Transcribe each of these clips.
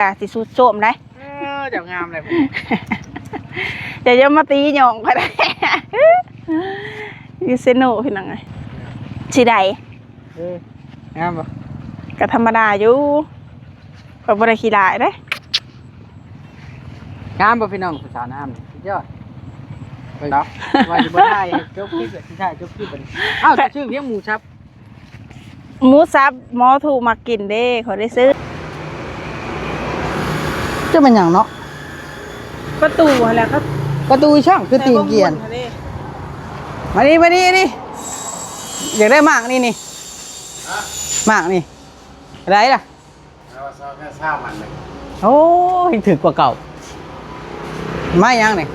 กาสิสุดโสมได้จับงามเลยจะยังมาตีหยองก็ได้ยูเซโน่พี่น้องไงสีใดงามปะก็ธรรมดาอยู่ก็บริขี้ได้เด้งามปะพี่น้องสาวน้ำสุดยอดไปแล้วว่าจะบ่ได้จบคลิปเลยที่ใช่จบคลิปเลยอ้าวชื่อเพียงหมูชับหมูซับหมอถูกมากินเด้เขาได้ซื้อจะเป็นอย่างเนาะประตูอะไรครับประตูช่างคือตีนเกียนมาดินี่อยากได้หมากนี่หมากนี่อะไรล่ะแค่เศร้ามันเลยโอ้ยถึกกว่าเก่าไม่ยังนี่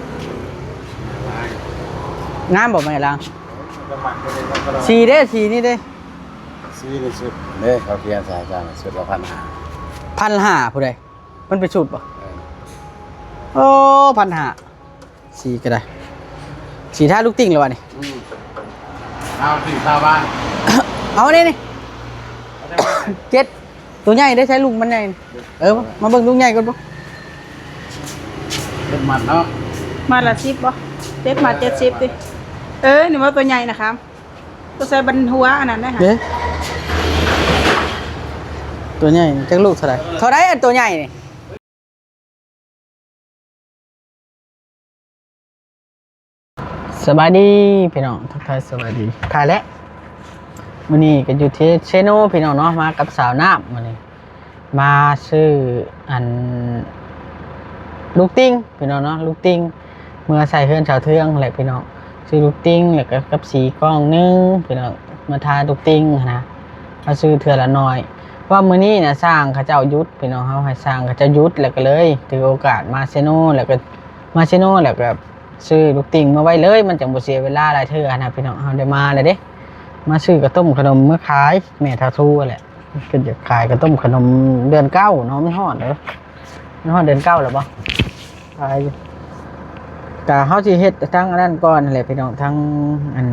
งามบอกไม่ล่ะสีนี่เด้สีนี่สุดเด้เขาเพียนสายจานสุดละ1,500ผู้ใดมันไปชุดป่ะโอ้1,500สีก็ได้สีท่าลูกติ่งเลยวะนี่เอาสีชาวบ้านเอานี่เจ็ดตัวใหญ่ได้ใช้ลุงมันใหญ่มาเบิ่งลุงใหญ่ก่อนป่ะเป็นมันเนาะมาละ10ป่ะ7มา70ดินี่ว่าตัวใหญ่นะครับตัวใส่บันหัวอันนั้นได้ค่ะตัวใหญ่จังลูกเท่าไรอันตัวใหญ่นี่สบายดีพี่น้องทักทายสบายดีถ่ายแล้ววันนี้ก็อยู่ที่เชโนพี่น้องเนาะมากับสาวน้ำวันนี้มาซื้ออันลูกติ้งพี่น้องเนาะลูกติ้งเมื่อใส่เฮือนชาวเทืองแหละพี่น้องซื้อลูกติ้งแล้วก็กับสีกล้องนึงพี่น้องมาทาลูกติ้งนะมาซื้อเทือละน้อยว่ามื้อนี้นะสร้างเขาเจ้ายุทธพี่น้องเขาให้สร้างเขาเจ้ายุทธแล้วก็เลยถือโอกาสมาเชโนแล้วก็มาเชโนแล้วก็ซื้อลูกติ้งมาไว้เลยมันจังบ่เสียเวลาหลายเทื่อนะพี่น้องเฮาได้มาเลยเด้มาซื้อกระต้มขนมเมื่อขายแม่ทาทูแหละก็จะขายกระต้มขนมเดือน9เนาะมันฮอดเด้อมันฮอดเดือน9แล้วบ่ขายกะเฮาสิเฮ็ดทั้งอันนั้นก่อนนั่นแหละพี่น้องทั้งอัน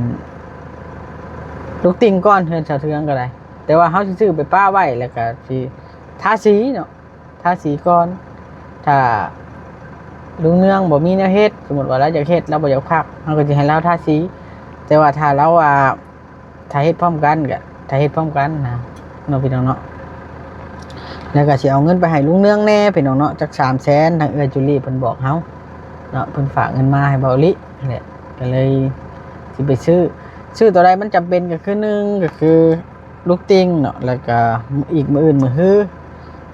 ลูกติ้งก่อนเฮือนชาวเทืองก็ได้แต่ว่าเฮาสิซื้อไปป้าไว้แล้วก็สิทาสีเนาะทาสีก่อนถ้าลุงเนืองบ่มีแนวเฮ็ดสมมุติว่าเราอยากเฮ็ดเราบ่อยากพักเฮาก็สิให้เราทาสีแต่ว่าถ้าเราถ้าเฮ็ดพร้อมกันก็ถ้าเฮ็ดพร้อมกันนะเนาะพี่น้องเนาะแล้วก็สิเอาเงินไปให้ลุงเนืองแน่พี่น้องเนาะจัก300,000ทางเอื้อจุลีเพิ่นบอกเฮาเนาะเพิ่นฝากเงินมาให้เบาลินั่นแหละก็เลยสิไปซื้อตัวใดมันจำเป็นก็คือ1ก็คือลูกติ้งเนาะแล้วก็อีกมื้ออื่นมื้อฮื้อ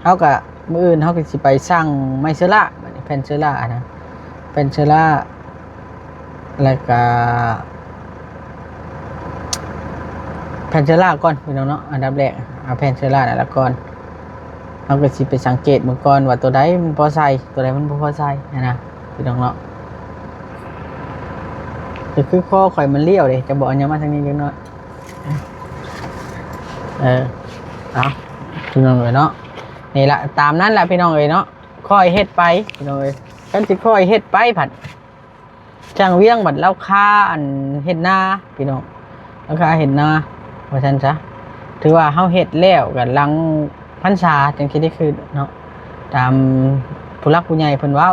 เฮาก็มื้ออื่นเฮาก็สิไปสั่งไม้เชื้อราแผ่นเชื้อรานะแผ่นเชื้อราแล้วก็แผ่นเชื้อราก่อนพี่น้องเนาะอันดับแรกเอาแผ่นเชื้อรานั่นละก่อนเฮาก็สิไปสังเกตมื้อก่อนว่าตัวใดมันพอใส่ตัวใดมันบ่พอใส่นะพี่น้องเนาะก็คือข้อข่อยมันเลี้ยวเด้จะบอกอันยังมาทางนี้จังน้อยเอาพี่น้องเอ้ยเนาะนี่ละตามนั้นแหละพี่น้องเอ้ยเนาะค่อยเฮ็ดไปพี่น้องเอ้ยกันสิค่อยเฮ็ดไปผัดจ้างเวียงบัดแล้วค่าอันเฮ็ดนาพี่น้องราคาเฮ็ดนาว่าซั่นซะถือว่าเฮาเฮ็ดแล้วก็หลังพรรษาจังสิได้ขึ้นเนาะตามผู้หลักผู้ใหญ่เพิ่นเว้า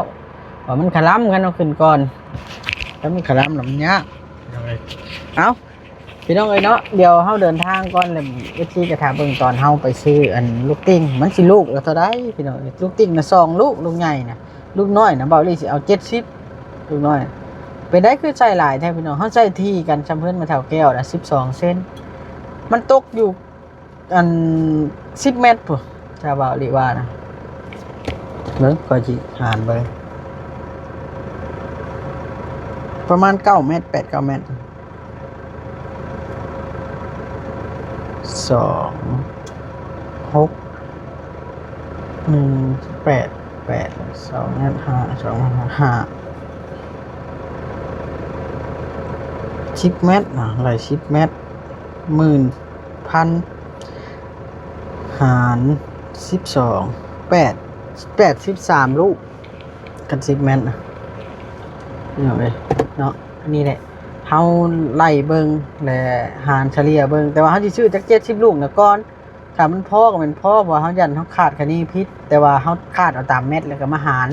ว่ามันขลํกันเอาขึ้นก่อนแล้วมันขลํแล้วมันยากเอาพี่น้องเอ้ยเนาะเดี๋ยวเฮาเดินทางก่อนเลยที่จะถามเบิ่งตอนเฮาไปซื้ออันลูกติ้งมันสิลูกแล้วเท่าใดพี่น้องลูกติ้งน่ะ2ลูกลูกใหญ่น่ะลูกน้อยน่ะเบาลี่สิเอา70ลูกน้อยเป็นได้คือใส่หลายแท้พี่น้องเฮาใส่ที่กันจำเพิ่นมาแถวแก้วน่ะ12เซนมันตกอยู่อัน10เมตรพุ่นถ้าเบาลี่ว่านะเบิ่งก็สิหารไปประมาณ9เมตร8-9เมตร2 6 1 8 8 2 5 2 5 10 เมตรนะอะไร10 เมตร10,000หาร12 8 13ลูกกัน10 เมตรนะเนาะนี่แหละเฮาไล่เบิ่งและหารเฉลี่ยเบิ่งแต่ว่าเฮาสิซื้อจัก70ลูกนะก่อน ถ้ามันพอก็เป็นพอเพราะเขายันเขาขาดคะนี้พิษแต่ว่าเขาขาดเอาตามเม็ดแล้วก็มาหาร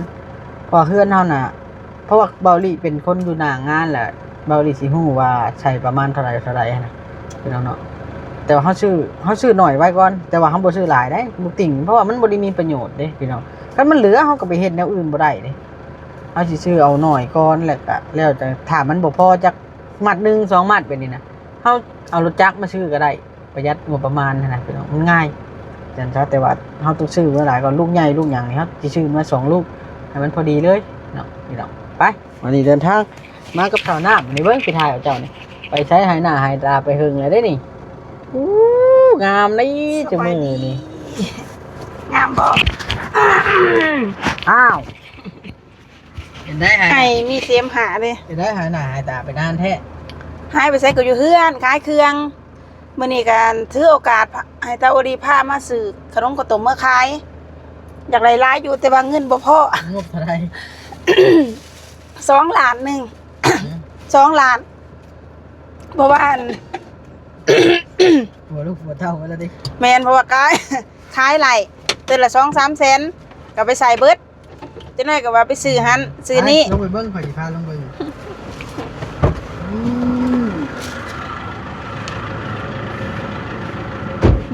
เพอเพื่อนเขาน่ะเพราะว่าเบาหลีเป็นคนอยู่หน้างานแหละเบาหลีสิฮู้ว่าใช้ประมาณเท่าไรนะพี่น้องเนาะแต่ว่าเขาชื่อหน่อยไว้ก่อนแต่ว่าเขาบ่ชื่อหลายได้บ่ติ่งเพราะว่ามันบ่ได้มีประโยชน์เด้พี่น้องคันมันเหลือเขาก็ไปเฮ็ดแนวอื่นบ่ได้เด้เขาสิชื่อเอาหน่อยก่อนแล้วก็แล้วแต่ถ้ามันบ่พอจักมัดหนึ่งสองมัดเป็นนี่นะเขาเอารถจักรมาชื่อก็ได้ประหยัดงบประมาณนะพี่น้องมันง่ายจังซะแต่ว่าเขาต้องซื้อเมื่อหลายก่อนลูกใหญ่ลูกหยังนี่ครับสิซื้อมา2ลูกให้มันพอดีเลยเนาะพี่น้องไปวันนี้เดินทางมากับข้าวหน้านี่เบิ่งไปถ่ายเอาเจ้านี่ไปใช้หายหน้าหายตาไปหึงเลยได้นี่อู้งามนี่จังมือนี่ งามบ่ อ้าวเห็นได้หาย ไอ้มีเสียมหาเลย เห็นได้หายหน้าหายตาไปนานแท้ หายไปใส่ก็อยู่เฮือนขายเครื่องมื้อนี้การถือโอกาสให้ตาโอดีพามาซื้อขนมข้าวต้มเมื่อขายอยากได้หลายอยู่แต่ว่าเงินบ่พอง บเท่าไหร่ 2 ล้านหนึง 2 ล้านเพราะว่าอัน หัวลูกหัวเท่ากันแล้วดิ แม่นเพราะว่าขายไหลเตือนละ 2-3 แสนก็ไปใส่เบิดจังได๋ก็ว่าไปซื้อหันซื้อนี่ ลงไปเบิ้งข่อยสิพาลงไป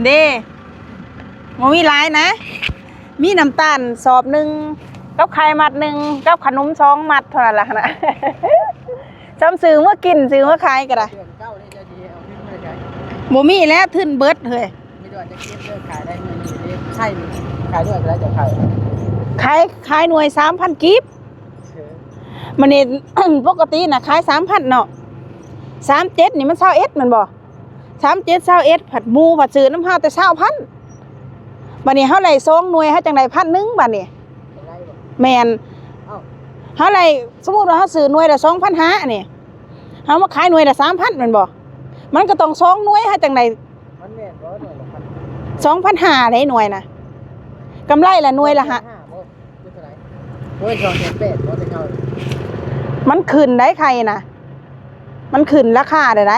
เด้บ่มีหลายนะ มีน้ำตาลสอบหนึงกับไข่มัดหนึงกับขนม2มัดเท่านั้นล่ะนะ จำซื้อมากินซื้อมาขายก็ได้ เดือนเก้านี่จะดีเอาขึ้นมาได้ บ่มีแล้วทึนเบิดเฮ้ย ไม่ว่าจะเก็บเลือกขายได้เงินอยู่ดีใช่ขายด้วยแล้วจะขาย ขายหน่วย 3,000 กีบมันนี่ ปกติน่ะขาย 3,000 เนาะ37นี่มัน21มันบ่37 21ผัดหมูผัดซื้อน้ำเฮาแต่20,000บัดนี้เฮาไล่2หน่วยเฮาจังได๋1,000บัดนี้แม่นเฮาไล่สมมุติว่าเฮาซื้อหน่วยละ 2,500 นี่เฮามาขายหน่วยละ 3,000แม่นบ่มันก็ต้อง2หน่วยเฮาจังได๋ มันแม่นบ่หน่วยละพัน 2,500ได้หน่วยน่ะกำไรละหน่วยละฮะ หน่วย2.8บ่ได้เท่า มันขึ้นได้ใครน่ะมันขึ้นราคาได้ได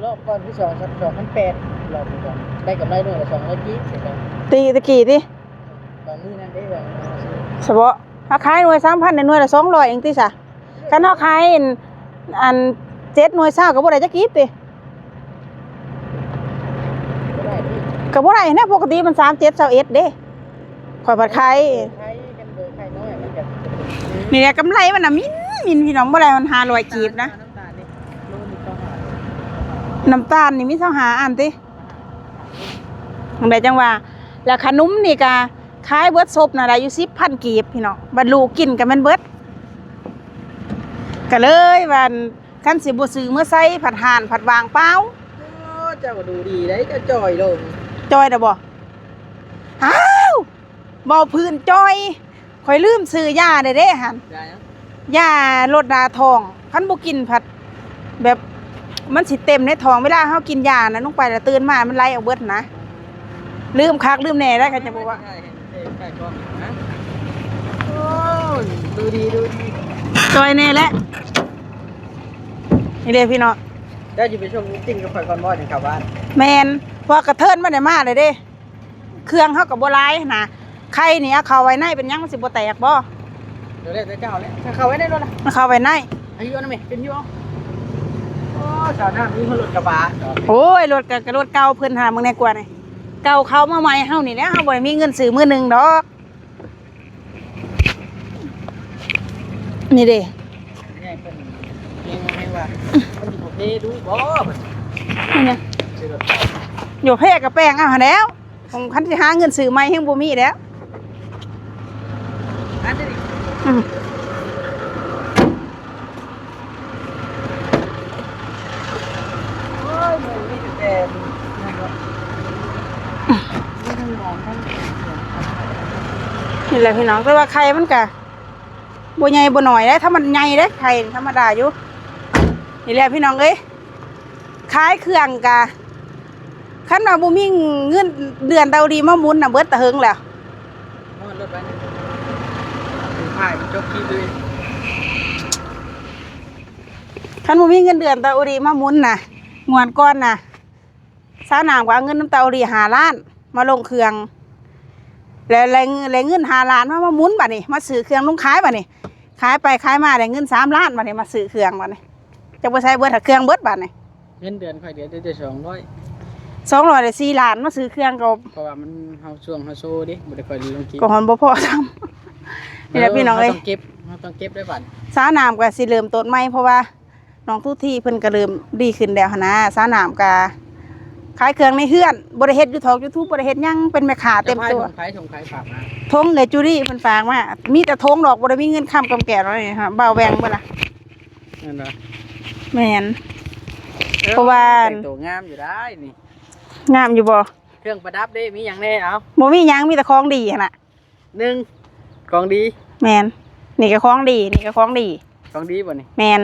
รอบก่อนที่2,800รอบก่อนได้กำไรหน่วยละ200กีบใช่มั้ย ตีตะกี้ติ ตอนนี้นั่นได้แบบ เฉพาะถ้าขายหน่วย 3,000ได้หน่วยละ200เองติซะคันเฮาขายอัน7หน่วย20ก็บ่ได้จักกีบติ ก็ได้ที่ ก็บ่ได้นะปกติมัน37 21เด้ข่อยผัดขาย ใช้กันโดยใครน้อยมันจะ นี่แหละกำไรมันน่ะมินพี่น้องบ่ได้มัน500กีบนะ น้ำตาลนี่โลนึงต้องหา น้ำตาลนี่มี25อันติจังได๋จังว่าแล้วขนมนี่ก็ขายเบิดซบน่ะได้อยู่ 10,000 กีบพี่น้องบัดลูกกินก็แม่นเบิดก็เลยว่าคันสิบ่ซื้อมื้อใส่ผัดห่านผัดวางเปล่า เจ้าก็ดูดีได้เจ้าจ่อยลง จอยเด้อบ่อ้าวเว้าพื้นจอยข่อยลืมซื้อยาได้เด้หั่น ได้นะ ยาลดหน้าท้องคันบ่กินผัดแบบมันสิเต็มในท้องเวลาเฮากินยานะลงไปแล้วตื่นมามันไหลออกเบิดนะลืมคักลืมแน่ได้ค่ะจะบอกว่า ใช่ใช่ก็นะโอ้ดูดีดูดี จอยแน่แหละนี่เด้พี่น้อง เจ้าอยู่ไปชมจริงกับข่อยคอนบอยในชาวบ้าน แม่นพอกระเทินมาได้มาเลยเด้เครื่องเฮาก็บ่หลายนะไข่นี่เอาเข้าไว้ในเป็นหยังมันสิบ่แตกบ่ เดี๋ยวเจ้าเลยถ้าเขาไว้ได้รถละ มันเข้าไว้ใน อายุนะแม่เป็นยูโอ้ชาวนามีคนรถกระบะ โอ้ยรถก็รถเก่าเพิ่นหามึงแน่กว่านี่เก่าเข้ามาใหม่เฮานี่แหละเฮาบ่ได้มีเงินซื้อมื้อหนึงดอกนี่เด้ นี่เป็นยังไงว่ามันอยู่ประเทศดูบ่ นี่เนี่ยอยู่แพร่กับแป้งเอาหาแล้วของคันสิหาเงินซื้อใหม่แฮงบ่มีแล้ว อันนี้ อืม โอ้ยมันมีแต่นะครับไม่ต้องมองทั้ง นี่แหละพี่น้องแต่ว่าไข่มันก็บ่ใหญ่บ่น้อยเด้ถ้ามันใหญ่เด้ไข่ธรรมดาอยู่นี่แหละพี่น้องเอ้ยขายเครื่องกะคันว่าบ่มีเงินเดือนเตาดีมาหมุนน่ะเบิดตะเหิงแล้ว มันรถไปนี่ถึงถ่ายมันจบคลิปเลย คันบ่มีเงินเดือนเตาดีมาหมุนน่ะงวดก่อนน่ะสาวนามก็เอาเงินน้ำเตาดี5 ล้าน มาลงเครื่องแล้วเงิน5 ล้านมาหมุนบัดนี้มาซื้อเครื่องลงขายบัดนี้ขายไปขายมาได้เงิน3 ล้านบัดนี้มาซื้อเครื่องบัดนี้จะไปใช้เบิดถ้าเครื่องเบิดบัดนี้ เงินเดือนค่อยเดือนจะ200 200ได้4 ล้านมาซื้อเครื่องก็ เพราะว่ามันเฮาช่วงเฮาโซดิบ่ได้ค่อยลงคลิป ก็ฮอนบ่พอซ้ำนี่แหละพี่น้องเอ้ย เราต้องเก็บได้บัด สาน้ำก็สิเริ่มต้นใหม่เพราะว่าน้องทุกที่เพิ่นก็เริ่มดีขึ้นแล้วหั้นนะสาน้ำก็ขายเครื่องในเฮือนบ่ได้เฮ็ดอยู่ทอก YouTube บ่ได้เฮ็ดหยังเป็นแม่ค้าเต็มตัว ขายฝากมา ทงเลยจูรี่เพิ่นฝากมามีแต่ทงดอกบ่ได้มีเงินค้ำกำแก่เนาะนี่ฮะบ่าวแวงเบิดล่ะ นั่นเหรอ แม่น เพราะว่า แต่งตัวงามอยู่ได้นี่ งามอยู่บ่ เครื่องประดับเด้มีหยังแน่เอา บ่มีหยังมีแต่ของดีหั่นน่ะ 1ของดี แม่นนี่ก็ของดีนี่ก็ของดี ของดีบ่นี่ แม่น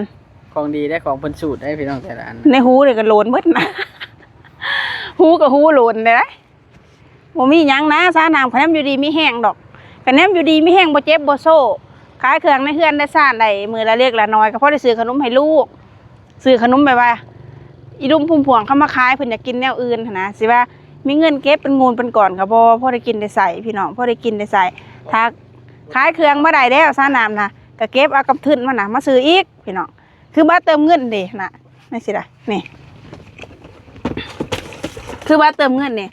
ของดีได้ของเพิ่นสูตรได้พี่น้องแต่ละอัน ในหูนี่ก็โหลนเบิดนะ หูก็หูโหลนเลยนะบ่มีหยังนะสาน้ำคะแนนอยู่ดีมีแห้งดอกคะแนนอยู่ดีมีแห้งบ่เจ็บบ่โซ่ขายเครื่องในเฮือนได้ซ่านได้มื้อละเล็กละน้อยก็พอได้ซื้อขนมให้ลูกซื้อขนมไปว่าอีลุมพุ่มพวงเขามาขายเพิ่นอยากกินแนวอื่นหั้นนะสิว่ามีเงินเก็บเป็นงูนเป็นก่อนก็บ่พอได้กินได้ใส่พี่น้องพอได้กินได้ใส่ถ้าขายเครื่องบ่ได้แล้วสาน้ำนะก็เก็บเอากับทุนมาน่ะมาซื้ออีกพี่น้องคือบัตรเติมเงินเด้น่ะนี่สิล่ะนี่คือบัตรเติมเงินนี่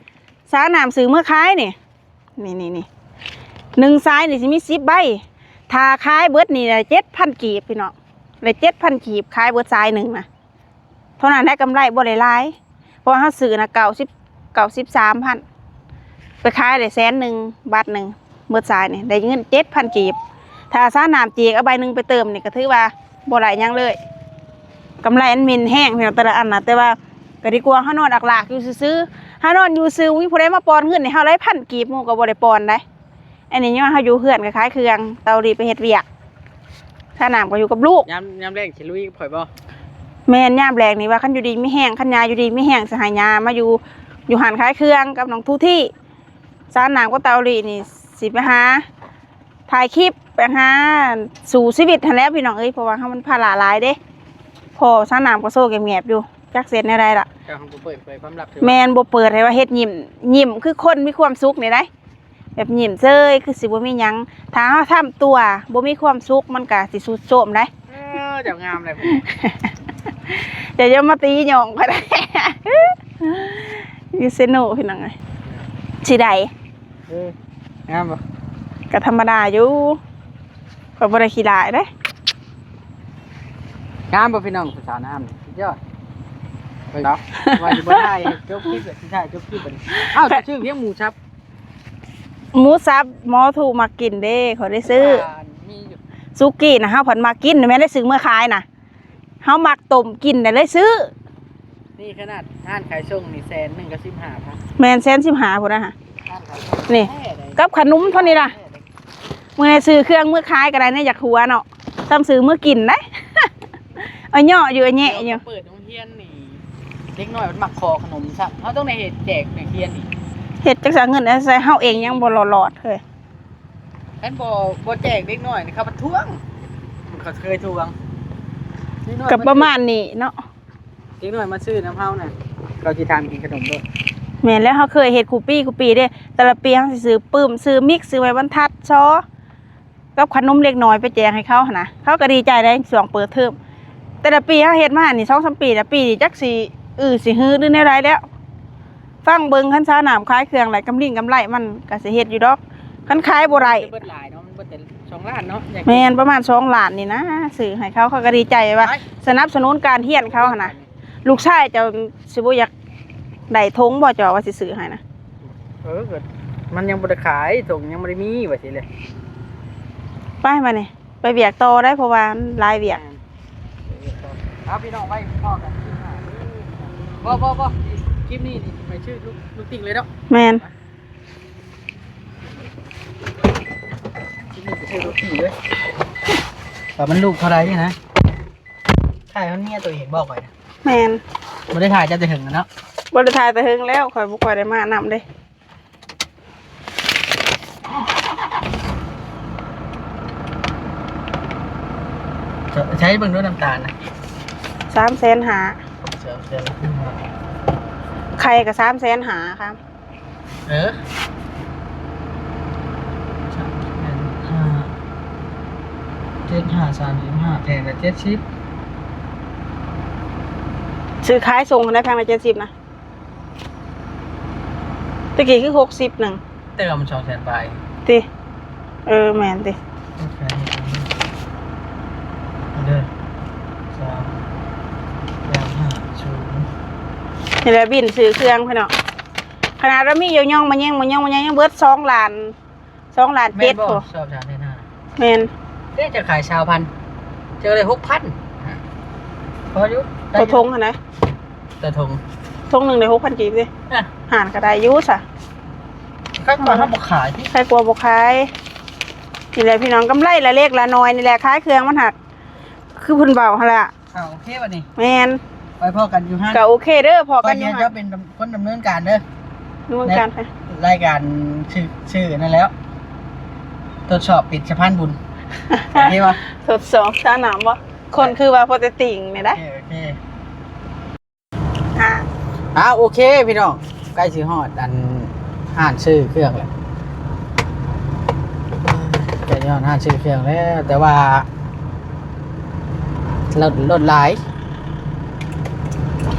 สาน้ำซื้อเมื่อขายนี่นี่1 สายนี่สิมี10 ใบถ้าขายเบิดนี่ได้7,000 กีบพี่น้องได้7,000 กีบขายเบิดสายหนึ่งนะเท่านั้นได้กำไรบ่ได้หลายเพราะว่าเขาซื้อนะ93,000ไปขายได้100,000 บาทหนึ่งเบิดสายนี่ได้เงิน7,000 กีบถ้าสาน้ำจีกเอาใบหนึ่งไปเติมนี่ก็ถือว่าบ่ได้หยังเลยกำไรอันมินแห้งพี่น้องแต่ละอันนะแต่ว่าก็ดีกว่าเฮานอนอักหลากอยู่ซื่อๆเฮานอนอยู่ซื่อมีผู้ใดมาปอนเงินให้เฮาได้1,000 กีบหมู่ก็บ่ได้ปอนได้อันนี้ยังเฮาอยู่เฮือนก็ขายเครื่องเตารีไปเฮ็ดเวียกสาน้ำก็อยู่กับลูก ยามแรกสิลุยข่อยบ่ แม่นยามแรกนี่ว่าคันอยู่ดีไม่แห้งคันยาอยู่ดีไม่แห้งสหายยามาอยู่หันขายเครื่องกับน้องทุกที่สารหนามก็เตาลีนี่สิไปหาถ่ายคลิปไปหาสู่ชีวิตทันแล้วพี่น้องเอ้ยเพราะว่าเขามันภาระหลายเด้พอสารหนามก็โซ่เงียบๆอยู่จักเสร็จในไรล่ะ เจ้าของบ่เปิดเผยความลับ แม่นบ่เปิดให้ว่าเฮ็ดยิ้มคือคนมีความสุขนี่ได้แบบยิ้มเซ้ยคือสิบ่มีหยังถ้าเฮาทำตัวบ่มีความสุขมันก็สิสุดโทรมได้ เจ้างามเลยผม เดี๋ยวจะมาตีหยองก็ได้ ยูเซโนพี่น้องไงสีใด งามบ่ ก็ธรรมดาอยู่ก็บ่ได้ขี้ลายเด้ งามบ่พี่น้องภาษาน้ำสุดยอดเบิ่งเนาะว่าสิบ่ได้จบคลิปสิได้จบคลิปบัดนี้อ้าวชื่อเพียงหมูชับ หมูสับหมอถูกมากินเด้เขาได้ซื้อ มีอยู่ ซุกี้นะเฮาเพิ่นมากินแม่ได้ซื้อเมื่อขายน่ะเฮามักต้มกินได้เลยซื้อ นี่ขนาดห้านขายส่งนี่100,000ก็15,000 แม่นแสน15พุ่นนะฮะ ห้านขาย นี่ กับขนมเท่านี้ล่ะเมื่อซื้อเครื่องเมื่อขายก็ได้เนี่ยอยากหัวเนาะซ้ำซื้อเมื่อกินได้ เอาย่ออยู่เอาแหะอยู่ เปิดโรงเรียนนี่เด็กน้อยมันมักคอขนมซับเฮาต้องได้เฮ็ดแจกนักเรียนนี่ เฮ็ดจักษาเงินใส่เฮาเองยังบ่หลอดเฮ้ย ฉันบ่แจกเด็กน้อยนี่เขาประท้วงเขาเคยทวงเด็น้อย กับประมาณนี้เนาะ เด็กน้อยมาซื้อน้ำเฮาน่ะเราสิทานกินขนมด้วย แม่นแล้วเฮาเคยเฮ็ดคูปี้เด้แต่ละปีเฮาสิซื้อปื้มซื้อมิกซื้อไว้บรรทัดซอกับขนมเล็กน้อยไปแจกให้เขาหั่นนะเขาก็ดีใจได้ช่วงเปิดเทอมแต่ละปีเฮาเฮ็ดมานี่ 2-3 ปีแล้วปีนี้จักสิสิฮือหรือแนวใดแล้วฟังเบิ่งคันซาน้ำขายเครื่องไหลกำไรมันก็สิเฮ็ดอยู่ดอกคันขายบ่ได้ เบิดหลายเนาะมันเบิดแต่2 ล้านเนาะอยาก แม่นประมาณ2 ล้านนี่นะซื้อให้เขาก็ดีใจว่าสนับสนุนการเรียนเขาหั่นนะลูกชายเจ้าสิบ่อยากได้ทงบ่เจ้าว่าสิซื้อให้นะ เกิดมันยังบ่ได้ขายส่งยังบ่ได้มีว่าสิเลย ไปมานี่ไปเวียกต่อได้เพราะว่าหลายเวียก เอาพี่น้องไว้พ่อกันบ่คลิปนี้นี่ไปชื่อลูกติ๊กเลยเนาะ แม่น คลิปนี้ไปชื่อลูกติ๊กเลยแต่มันลูกเท่าไรนี่นะถ่ายมันเมียตัวเองบอกไว้นะ แม่น บ่ได้ถ่ายจะถึงนะเนาะ บ่ได้ถ่ายแต่เฮิงแล้วข่อยบ่ค่อยได้มานำเด้ ใช้เบิ่งด้วยน้ำตาลนะ 300,000หา เสือ ใครก็300,000หาครับ เออ75 แพงกว่า70 ซื้อขายส่งได้แพงละ70นะตะกี้คือ60นึง เติม200,000 บาท ติแม่นติ เด้อ3 นี่แหละบินซื้อเครื่องพี่น้องขนาดเรามีอยู่ย่องมายังเบิด2ล้าน2ล้าน แม่น 7 บ่ พุ่น ชอบ3,500 แม่น เด้จะขายชาวพันเจอเลย6,000พออยู่ ตัวทงหั่นนะ ตัวทง ทงหนึงได้6,000กีบติ อ่ะ หารก็ได้อยู่ซะ ข้างก่อนเฮาบ่ขายที่ ใครกลัวบ่ขายนี่แหละพี่น้องกำไรละเล็กละน้อยนี่แหละขายเครื่องมันหักคือเพิ่นเว้าหั่นล่ะ อ้าวโอเคบัดนี้ แม่น ไปพอกันอยู่ห้าง ก็โอเคเด้อพอ กั กัน นอ ยั ยู่ ง หั่ จะ น เป็นคนดำเนินการเด้อ นู่นกันไป รายการชื่อนั่นแล้วตรวจสอบปิดสะพานบุญโอเคป่ะ ทดสอบสนามบ่คนคือว่าโปรตีนนี่ได้ โอเค อ่า โอเคพี่น้องใกล้สิฮอดอันห้านชื่อเครื่องแล้วใกล้สิฮอดห้านชื่อเครื่องแล้วแต่ว่ารถหลาย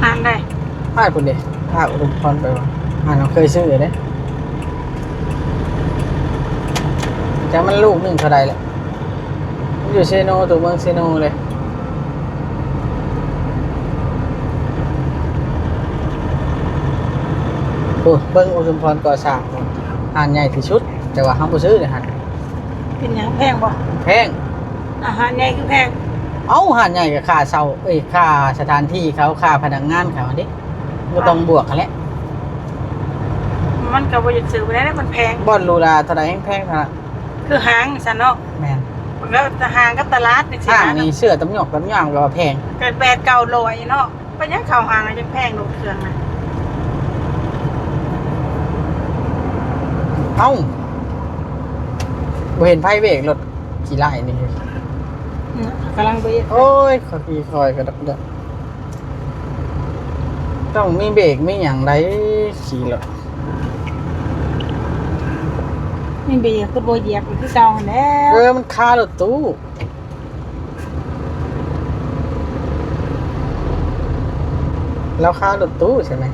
อ่านได้ พลาดคุณเด้พลาดอุดมพรไปว่าเราเคยซื้อเด้แต่มันลูกหนึงเท่าใดแหละมันอยู่เซโนตัวเมืองเซโนเลยโอ้เบิ่งอุดมพรก่อสร้างหานใหญ่ที่สุดแต่ว่าเฮาบ่ซื้อเลยหัน เป็นหยังแพงบ่ แพง อาหารใหญ่คือแพง เอ้าหานใหญ่กับค่าเช่าค่าสถานที่เขาค่าพนักงานเขาดิบ่ต้องบวกกันแหละ มันก็บ่อยากซื้อไปได้มันแพง บ่อนหรูหราเท่าใดแพงเท่านั้น คือห้างซั่นเนาะ แม่น มันก็จะห้างกับตลาดนี่สิ ห้าง นะ นี่เสื้อตำหยอกตำย่างก็ว่าแพง เกิด8-900เนาะไปยังเข้าห้างแล้วจังแพงโลดเครื่องน่ะ เอ้าบ่เห็นไฟเบรกรถกี่ไล่นี่ กำลังไป โอ้ยขอพี่คอยกระดักเด้อต้องมีเบรกมีอย่างไรขี่รถ นี่ไปคือบ่เหยียบคือเก่าหั่นแล้ว มันคารถตู้แล้วคารถตู้ใช่ไหม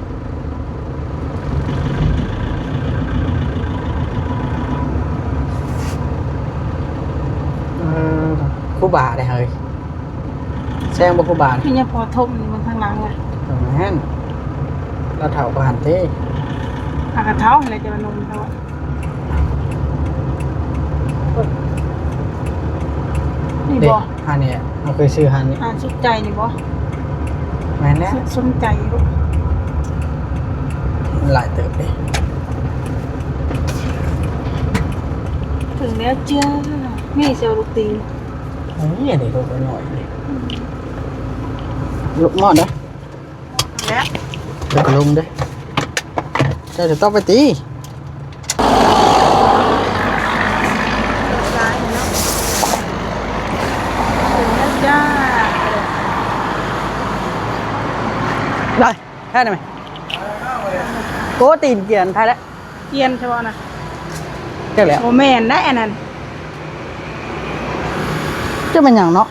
ครูบาได้เฮ้ยแซงบ่ครูบา นี่ยังพอทมนี่มันข้างหลังว่ะ ตรงนั้นเราเถาบานเต้ อากระเท้าอะไรจะมานมเขานี่ เด็ก บ่ ฮันเนี่ยเราเคยซื้อฮันนี่ สุดใจนี่บ่ แม่นแล้ว สนใจลูก มันหลายเติบเลย ถึงแล้วเจ้านี่เซลลูกตีน นี่เด็กลูกหน่อยเลยลูกหมอดเด้อ แล้ว ลูกลุมเด้อเจ้าจะต้องไปตี ร้ายเนาะถึงแล้วจ้า ได้แค่ไหนไหมโก้ตีนเกียนไทยแล้ว เกียนใช่ป่ะนะ เจ้าแล้ว โมแมนได้อันนั้น เจ้าเป็นอย่างเนาะ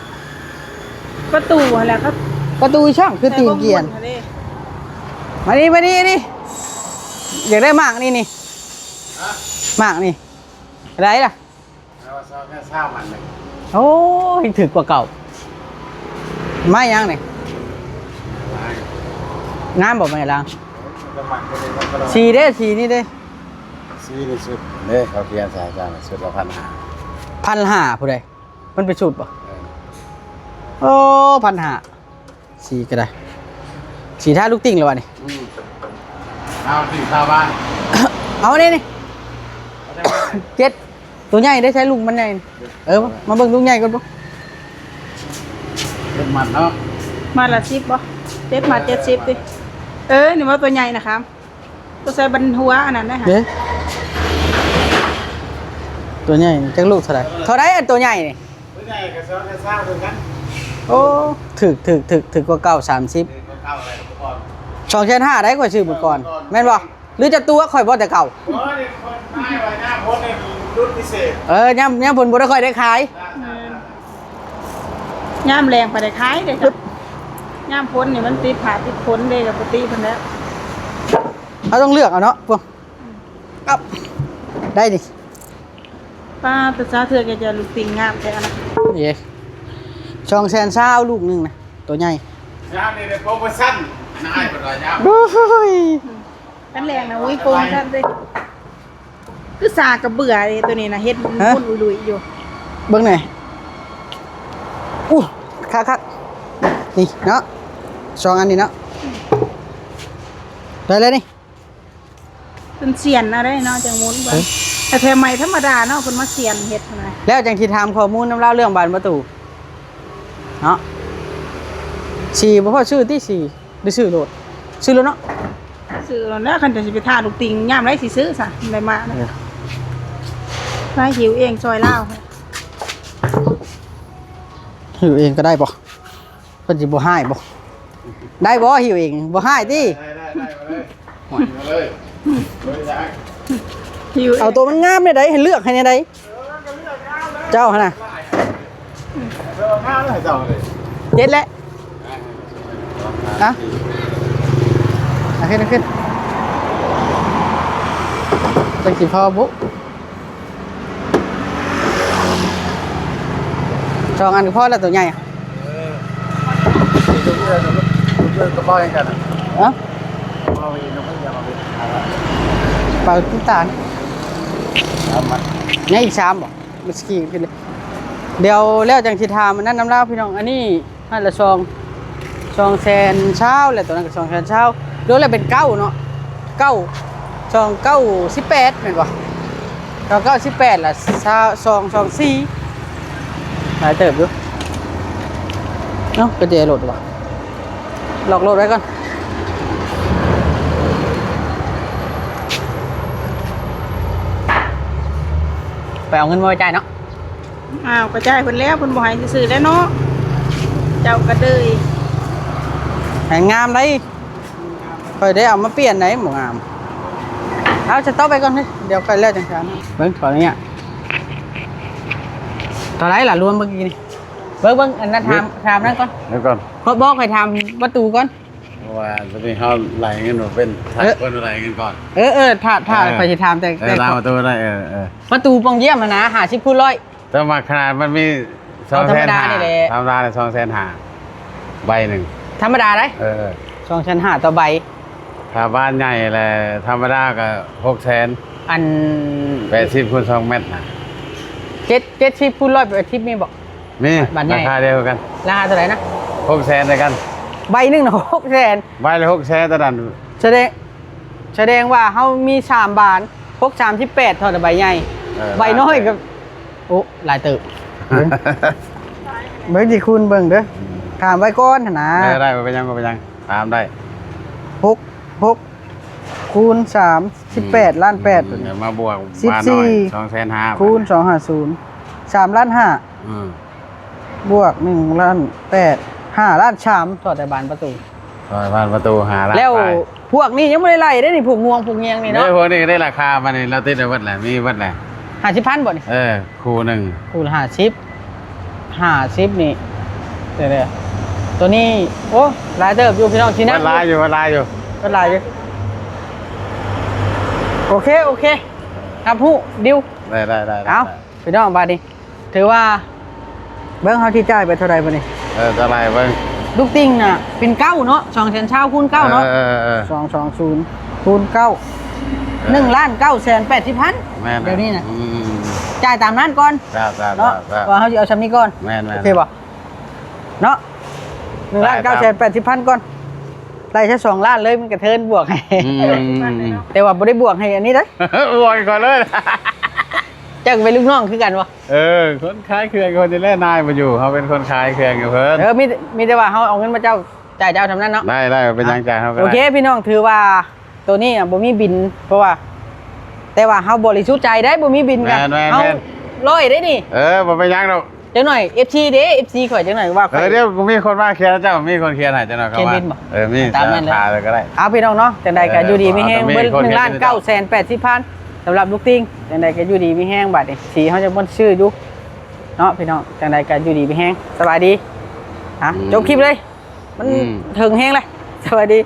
ประตูอะไรครับ ประตูช่างคือตีนเกียนมาดิอยากได้หมากนี่หมากนี่อะไรล่ะ เอาซะแค่เช้ามันเลย โอ้ยถึกกว่าเก่าไม่ยังนี่งามบอกไม่ล่ะ ก็มันก็เลยมันก็เลย สีนี่เด้ ซีนี่สุดเนี่ยเขาเขียนใส่จานสุดละ1,500 1,500ผู้ใดมันเป็นชุดป่ะ โอ้1,500สีก็ได้สีท่าลูกติ่งเลยวะนี่ เอาสิชาวบ้าน เอานี่เจ็ดตัวใหญ่ได้ใช้ลุงมันใหญ่มาเบิ่งลุงใหญ่ก่อนป่ะ เป็นมันเนาะ มาละ10บ่7มา70ดินี่ว่าตัวใหญ่นะครับตัวใส่บันหัวอันนั้นได้ค่ะ เด้ตัวใหญ่จักลูกเท่าไหร่อันตัวใหญ่นี่ ผู้ใหญ่กับซ้อนกับเช้าเหมือนกัน โอ้ถึกกว่าเก่า30 ก็เข้าอะไรทุกคน 2,500ได้กว่าชื่อบุก่อนแม่นบ่ เ หรือจะตัวข่อยบ่แต่เก่า โอ้ยคนตายว่าหน้าพ้นในรุ่นพิเศษ ย่ำผลบ่ได้ค่อยได้ขาย ย่ามแรงไปได้ขายเด้ครับย่ามพ้นนี่มันติดผาติดพ้นเด้กับปกติเพิ่นแล้ว เขาต้องเลือกเอาเนาะพวกอับได้ดิ ป้าตะซาเถื่อแกจะลูกติ่งงามแท้นะ เย่ช่องแซนซ่าวลูกหนึงนะตัวใหญ่ ยามนี่ได้โปรโมชั่นนายเป็นไรยาม โอ้ย กันแรงนะอุ้ยโกงกันเด้คือสากกับเบื่อเลยตัวนี้นะเฮ็ดมุ่นลุยๆอยู่ เบิ่งหน่อยอู้คักๆนี่เนาะสองอันนี้เนาะได้เลยนี่ เป็นเสียนอะไรเนาะจังมุนบ่แต่แท้ใหม่ธรรมดาเนาะเพิ่นมาเสียนเฮ็ดนะ แล้วจังที่ถามข้อมูลน้ำเล่าเรื่องบานประตูเนาะสี่บ่พอชื่อที่สี่ได้ชื่อโหลดชื่อแล้วเนาะ ซื้อแล้วนะคันจะสิไปทาลูกติ่งยามไรสิซื้อซะได้มานะไปหิวเองซอยลาว หิวเองก็ได้บ่เพิ่นสิบ่ให้บ่ได้บ่หิวเองบ่ให้ติ ได้มาเลยเลยยาก หิว เอาตัวมันงามได้ให้เลือกให้ได้ เจ้าหั่นน่ะ เริ่มห้าเลยเจ้าเลย เจ็ดแล้วฮะขึ้นขึ้นจังสิพอบุสองอันก็พอแล้วตัวใหญ่อะ ลูกกระเป๋ายังกัน เอ้า เอาอีกน้องพี่เอาไป เปล่าตุ้ตาล เอามา เนี่ยอีก3บ่มันสกีขึ้นเลยเดี๋ยวแล้วจังสิถามมันนั่นน้ำลาวพี่น้องอันนี้ให้ละ2แสนเช้าแล้วตัวนั้นก็2แสนเช้าโดนแล้วเป็น9เนาะ9 2 9 18แม่นบ่9 9 18ล่ะ2 2 4หลายเติบอยู่เนาะก็จะโหลดว่ะหลอกโหลดไว้ก่อนไปเอาเงินมาไว้จ่ายเนาะ อ้าวกระจายเพิ่นแล้วเพิ่นบ่ให้ซื้อๆแล้วเนาะเจ้าก็เดย ให้งามได้ค่อยได้เอามาเปลี่ยนไหนหมูงามเอาจะต้องไปก่อนเลยเดี๋ยวไปแล้วจังซั่นเบิ่งตอนนี้ตอนไหนล่ะรวมเมื่อกี้นี่เบิ่งอันนั้นถามนั่นก่อน เดี๋ยวก่อน เพราะบอกให้ทำประตูก่อน เพราะว่าจะมีเขาไหลเงินหนูเป็นถ่ายคนไหลเงินก่อน ถ้าไปจะทำแต่ ตามประตูได้ประตูปองเยี่ยมนะ50คูณ100 แต่มาขนาดมันมี เอาธรรมดานี่แหละ ธรรมดาเลย250,000ใบหนึ่ง ธรรมดาได้2ชั้น5ต่อใบ ถ้าบ้านใหญ่เลยธรรมดาก็600,000อัน 80คูณ2เมตรนะ 70คูณ100 80มีบอก มี บ้านใหญ่ ราคาเดียวกัน ราคาเท่าไหร่นะ 600,000ด้วยกัน ใบหนึงน่ะ600,000 ใบละ600,000ตอนนั้น แสดงว่าเขามี3บาทพก38เท่าแต่ใบใหญ่ใบน้อยกับโอ้หลายตึกเบิ่งสิคุณเบิ่งเด้อถามไว้ก่อนหั่นนะ ได้ไปยังตามได้ 6คูณ3 18ล้าน8 เดี๋ยวมาบวกมาหน่อย250,000 คูณ250 3ล้าน5บวก1ล้าน8 5ล้าน3เท่าแต่บานประตู ซอยบ้านประตูหาร้าน แล้ว ไป พวกนี้ยังไม่ได้ไล่ได้นี่พวกงวงพวกเงียงนี่ เนาะ เนาะ พวกนี้ได้ราคามานี่เราติดได้วัดแหละมีวัดแหละ 50,000บ่นี่ คู่หนึ่ง คูณ50นี่เดี๋ยวๆตัวนี้โอ้หลายเติบอยู่พี่น้องที่นั่ วัดลายอยู่ ก็หลายอยู่โอเคครับผู้ดิว ได้ เอาพี่น้องบาดนี้ถือว่าเบิ่งเฮาที่จ่ายไปเท่าไหร่บ่นี่ เท่าไรเบิ้ง ลูกติ่งน่ะเป็น9เนาะ2แสนเช้าคูณ9เนาะ 220คูณ9 1,980,000 แม่น เดี๋ยวนี้นะจ่ายตามนั้นก่อน จ้า เนาะว่าเขาจะเอาชำนี้ก่อน แม่น โอเคป่ะเนาะ1,980,000ก่อนไล่แค่2ล้านเลยมันกระเทินบวกให้แต่ว่าบ่ได้บวกให้อันนี้เด้อ วอยก่อนเลย เจ้าก็เป็นลูกน้องคือกันวะ คนขายเครื่องคนจะเล่นนายมาอยู่เขาเป็นคนขายเครื่องกับเพิ่น มีแต่ว่าเขาเอาเงินมาเจ้าจ่ายเจ้าทำนั้นเนาะ ได้เป็นยังจ่ายเขาก็ โอเคพี่น้องถือว่าตัวนี้บ่มีบินเพราะว่า แต่ว่าเฮาบริสุทธิ์ใจได้บ่มีบินกันเฮาร้อยได้นี่ บ่เป็นยังหรอก จังหน่อย FC เด้ FC ข่อยจังหน่อยว่าข่อย เดี๋ยวกูมีคนมาเคลียร์เจ้ามีคนเคลียร์ให้เจ้าหน่อยเขา เคลียร์ ว่า บินบ่ มี ตามนั้นเลย พาเลยก็ได้ เอาพี่น้องเนาะจังใดก็อยู่ดีมีแห้ง มี เบิ้ล คน 1 ล้าน เห็น 9 8 0 พันสำหรับลูกติงจังใดก็อยู่ดีมีแห้งบัดนี้สีเขาจะบ่นชื่ออยู่เนาะพี่น้องจังใดก็อยู่ดีมีแห้งสบายดีจบคลิปเลยมันถึงแห้งเลยสวัสดี